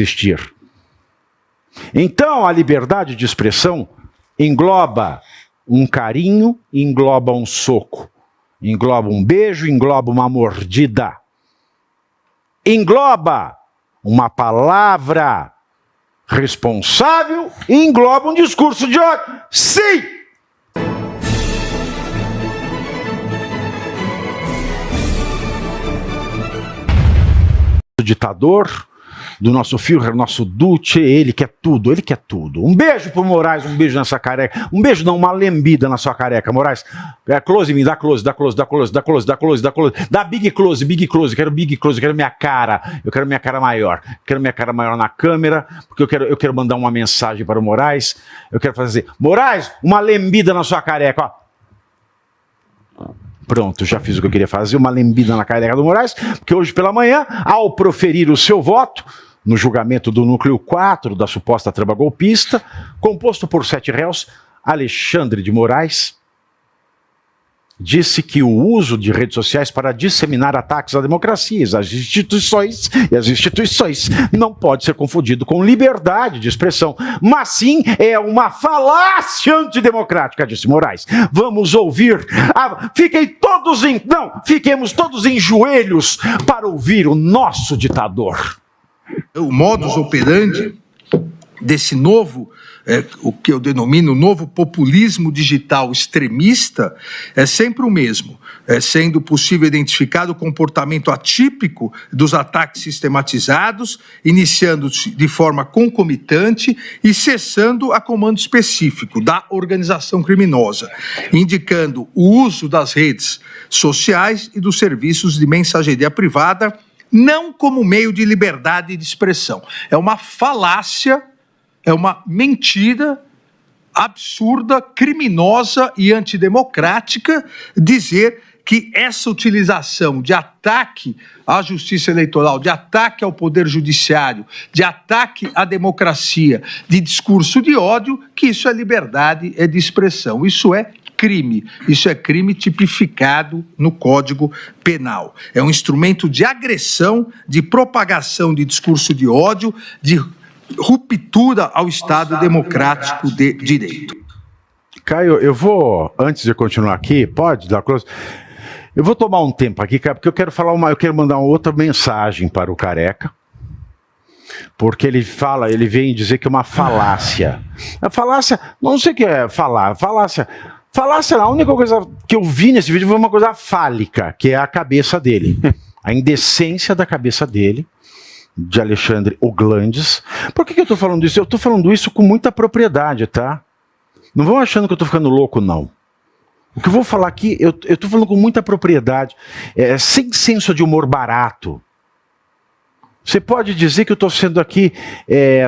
existir. Então, a liberdade de expressão engloba um carinho, engloba um soco, engloba um beijo, engloba uma mordida, engloba uma palavra responsável e engloba um discurso de ódio. Sim! O ditador, do nosso Führer, nosso Duce, ele quer tudo, ele quer tudo. Um beijo pro Moraes, um beijo nessa careca. Um beijo não, uma lambida na sua careca, Moraes. Close em mim, dá close, dá close, dá close, dá close, dá close, dá close. Dá big close, quero big close, eu quero minha cara. Eu quero minha cara maior. Quero minha cara maior na câmera, porque eu quero mandar uma mensagem para o Moraes. Eu quero fazer, Moraes, uma lambida na sua careca, ó. Pronto, já fiz o que eu queria fazer, uma lambida na careca do Moraes, porque hoje pela manhã, ao proferir o seu voto, no julgamento do núcleo 4 da suposta trama golpista, composto por 7 réus, Alexandre de Moraes disse que o uso de redes sociais para disseminar ataques à democracia e às instituições não pode ser confundido com liberdade de expressão, mas sim é uma falácia antidemocrática, disse Moraes. Vamos ouvir. Fiquemos todos em joelhos para ouvir o nosso ditador. O modus operandi desse novo, o que eu denomino novo populismo digital extremista, é sempre o mesmo, sendo possível identificar o comportamento atípico dos ataques sistematizados, iniciando-se de forma concomitante e cessando a comando específico da organização criminosa, indicando o uso das redes sociais e dos serviços de mensageria privada não como meio de liberdade de expressão. É uma falácia, é uma mentira absurda, criminosa e antidemocrática dizer que essa utilização de ataque à justiça eleitoral, de ataque ao poder judiciário, de ataque à democracia, de discurso de ódio, que isso é liberdade de expressão. Isso é crime. Isso é crime tipificado no Código Penal. É um instrumento de agressão, de propagação de discurso de ódio, de ruptura ao Estado democrático de direito. Caio, eu vou, antes de continuar aqui, pode dar close? Eu vou tomar um tempo aqui, Caio, porque eu quero mandar uma outra mensagem para o Careca, porque ele vem dizer que é uma falácia. A falácia, não sei o que é falácia, a única coisa que eu vi nesse vídeo foi uma coisa fálica, que é a cabeça dele. A indecência da cabeça dele, de Alexandre Oglandes. Por que eu estou falando isso? Eu estou falando isso com muita propriedade, tá? Não vão achando que eu estou ficando louco, não. O que eu vou falar aqui, eu estou falando com muita propriedade, sem senso de humor barato. Você pode dizer que eu estou sendo aqui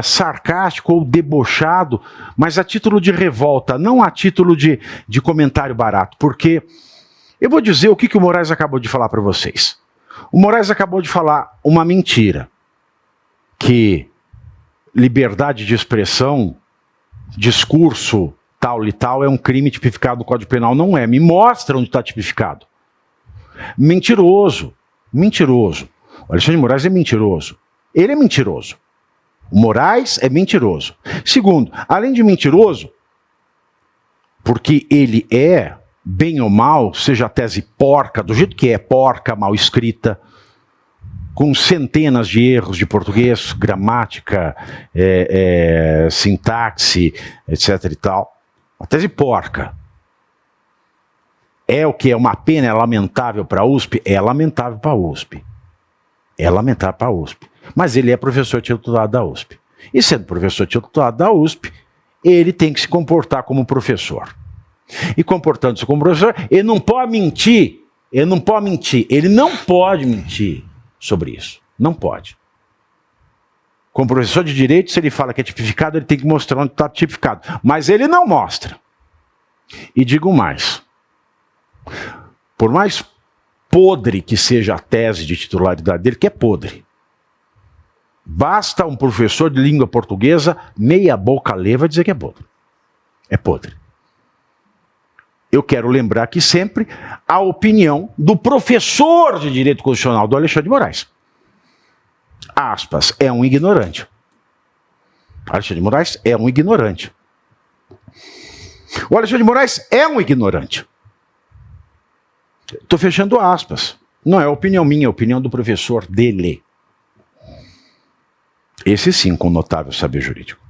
sarcástico ou debochado, mas a título de revolta, não a título de comentário barato. Porque eu vou dizer o que o Moraes acabou de falar para vocês. O Moraes acabou de falar uma mentira. Que liberdade de expressão, discurso tal e tal é um crime tipificado no Código Penal. Não é. Me mostra onde está tipificado. Mentiroso. Mentiroso. O Alexandre de Moraes é mentiroso. Ele é mentiroso. O Moraes é mentiroso. Segundo, além de mentiroso, porque ele é, bem ou mal, seja a tese porca, do jeito que é porca, mal escrita, com centenas de erros de português, gramática, sintaxe, etc. e tal. A tese porca. É o que é uma pena, é lamentável para a USP? É lamentável para a USP. É lamentável para a USP. Mas ele é professor titulado da USP. E sendo professor titulado da USP, ele tem que se comportar como professor. E comportando-se como professor, ele não pode mentir. Ele não pode mentir. Ele não pode mentir sobre isso. Não pode. Como professor de direito, se ele fala que é tipificado, ele tem que mostrar onde está tipificado. Mas ele não mostra. E digo mais. Por mais podre que seja a tese de titularidade dele, que é podre. Basta um professor de língua portuguesa, meia boca leva, dizer que é podre. É podre. Eu quero lembrar aqui sempre a opinião do professor de Direito Constitucional do Alexandre de Moraes. Aspas, é um ignorante. Alexandre de Moraes é um ignorante. O Alexandre de Moraes é um ignorante. Estou fechando aspas. Não é opinião minha, é opinião do professor dele. Esse sim, com notável saber jurídico.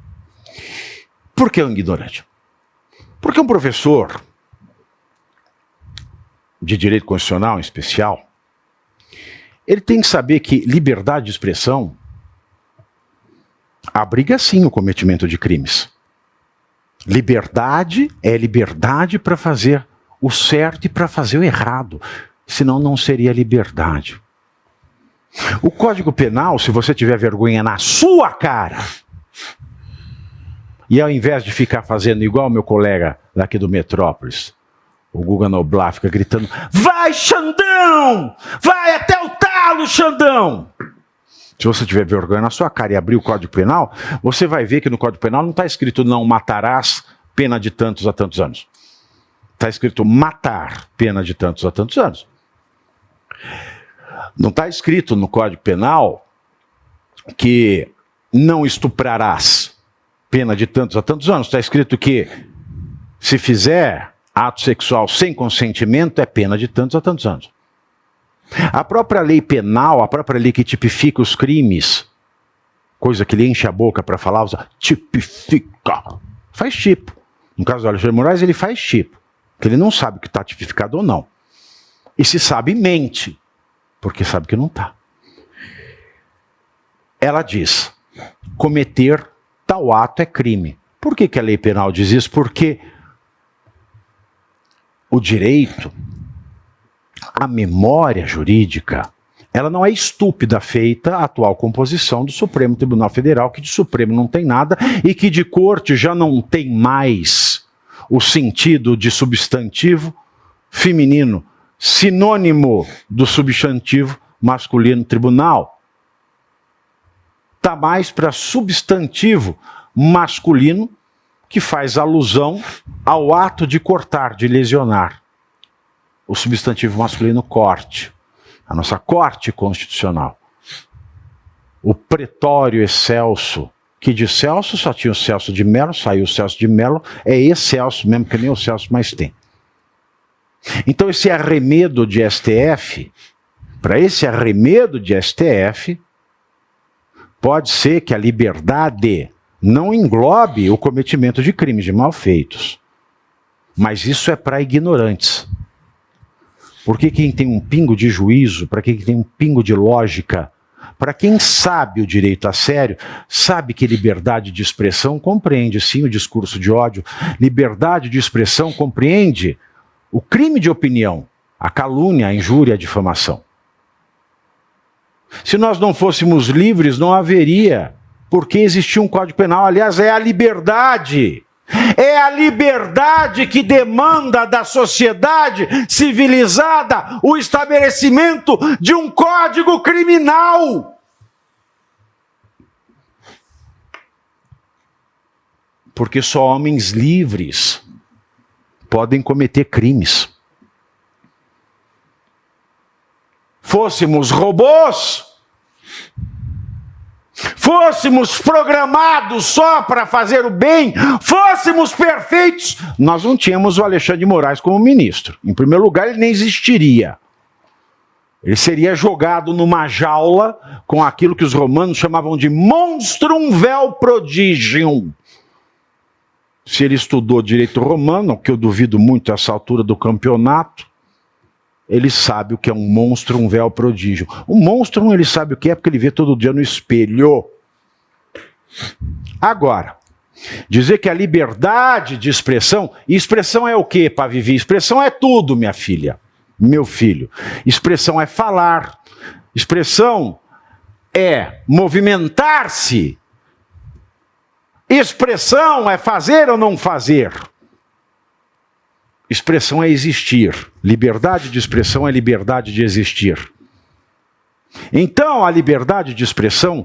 Por que um ignorante? Porque um professor de direito constitucional, em especial, ele tem que saber que liberdade de expressão abriga sim o cometimento de crimes. Liberdade é liberdade para fazer o certo e para fazer o errado. Senão não seria liberdade. O Código Penal, se você tiver vergonha na sua cara, e ao invés de ficar fazendo igual o meu colega daqui do Metrópolis, o Guga Noblar, fica gritando: vai, Xandão! Vai até o talo, Xandão! Se você tiver vergonha na sua cara e abrir o Código Penal, você vai ver que no Código Penal não está escrito não matarás, pena de tantos a tantos anos. Está escrito matar, pena de tantos a tantos anos. Não está escrito no Código Penal que não estuprarás, pena de tantos a tantos anos. Está escrito que se fizer ato sexual sem consentimento é pena de tantos a tantos anos. A própria lei penal, a própria lei que tipifica os crimes, coisa que ele enche a boca para falar, usa tipifica, faz tipo. No caso do Alexandre de Moraes, ele faz tipo, que ele não sabe que está tipificado ou não. E se sabe, mente, porque sabe que não está. Ela diz, cometer tal ato é crime. Por que a lei penal diz isso? Porque o direito, a memória jurídica, ela não é estúpida feita a atual composição do Supremo Tribunal Federal, que de Supremo não tem nada e que de corte já não tem mais o sentido de substantivo feminino, sinônimo do substantivo masculino tribunal. Está mais para substantivo masculino, que faz alusão ao ato de cortar, de lesionar. O substantivo masculino corte. A nossa corte constitucional. O pretório excelso, que de Celso só tinha o Celso de Mello, saiu o Celso de Mello, é excelso mesmo, que nem o Celso mais tem. Então esse arremedo de STF, para esse arremedo de STF, pode ser que a liberdade não englobe o cometimento de crimes, de malfeitos. Mas isso é para ignorantes. Porque quem tem um pingo de juízo, para quem tem um pingo de lógica, para quem sabe o direito a sério, sabe que liberdade de expressão compreende sim o discurso de ódio, liberdade de expressão compreende o crime de opinião, a calúnia, a injúria, a difamação. Se nós não fôssemos livres, não haveria porque existia um Código Penal. Aliás, é a liberdade. É a liberdade que demanda da sociedade civilizada o estabelecimento de um código criminal. Porque só homens livres podem cometer crimes. Fôssemos robôs, fôssemos programados só para fazer o bem, fôssemos perfeitos, nós não tínhamos o Alexandre de Moraes como ministro. Em primeiro lugar, ele nem existiria. Ele seria jogado numa jaula com aquilo que os romanos chamavam de monstrum vel prodigium. Se ele estudou direito romano, que eu duvido muito a essa altura do campeonato, ele sabe o que é um monstrum vel prodígio. O monstrum ele sabe o que é porque ele vê todo dia no espelho. Agora, dizer que a liberdade de expressão, e expressão é o quê, para viver? Expressão é tudo, minha filha, meu filho. Expressão é falar, expressão é movimentar-se, expressão é fazer ou não fazer. Expressão é existir. Liberdade de expressão é liberdade de existir. Então, a liberdade de expressão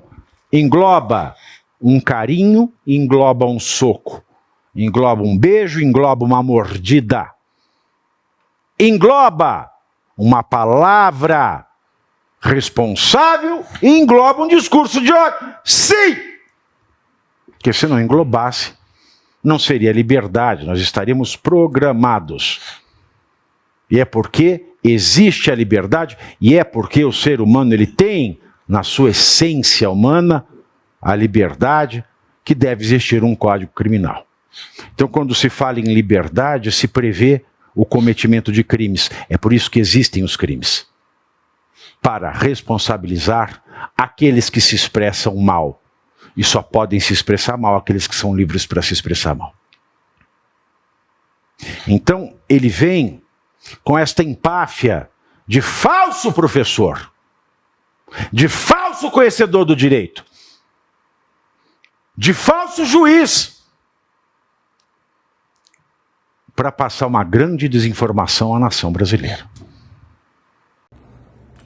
engloba um carinho, engloba um soco, engloba um beijo, engloba uma mordida, engloba uma palavra responsável e engloba um discurso de ódio. Sim! Porque se não englobasse, não seria liberdade, nós estaríamos programados. E é porque existe a liberdade, e é porque o ser humano ele tem, na sua essência humana, a liberdade, que deve existir um código criminal. Então, quando se fala em liberdade, se prevê o cometimento de crimes. É por isso que existem os crimes. Para responsabilizar aqueles que se expressam mal. E só podem se expressar mal aqueles que são livres para se expressar mal. Então, ele vem com esta empáfia de falso professor, de falso conhecedor do direito, de falso juiz, para passar uma grande desinformação à nação brasileira.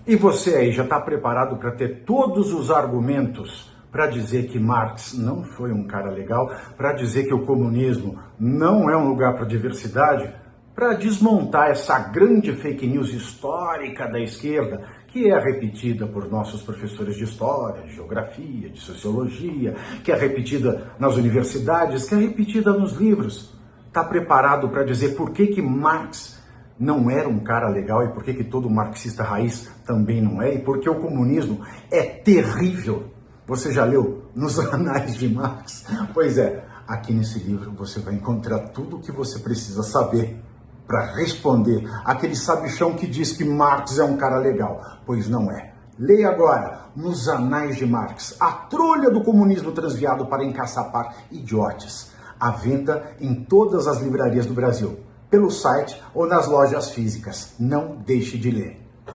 E você aí já está preparado para ter todos os argumentos para dizer que Marx não foi um cara legal, para dizer que o comunismo não é um lugar para diversidade, para desmontar essa grande fake news histórica da esquerda, que é repetida por nossos professores de história, de geografia, de sociologia, que é repetida nas universidades, que é repetida nos livros. Está preparado para dizer por que Marx não era um cara legal e por que todo marxista raiz também não é, e porque o comunismo é terrível. Você já leu nos Anais de Marx? Pois é, aqui nesse livro você vai encontrar tudo o que você precisa saber para responder aquele sabichão que diz que Marx é um cara legal. Pois não é. Leia agora, nos Anais de Marx, a trolha do comunismo transviado para encaçapar idiotes. À venda em todas as livrarias do Brasil, pelo site ou nas lojas físicas. Não deixe de ler.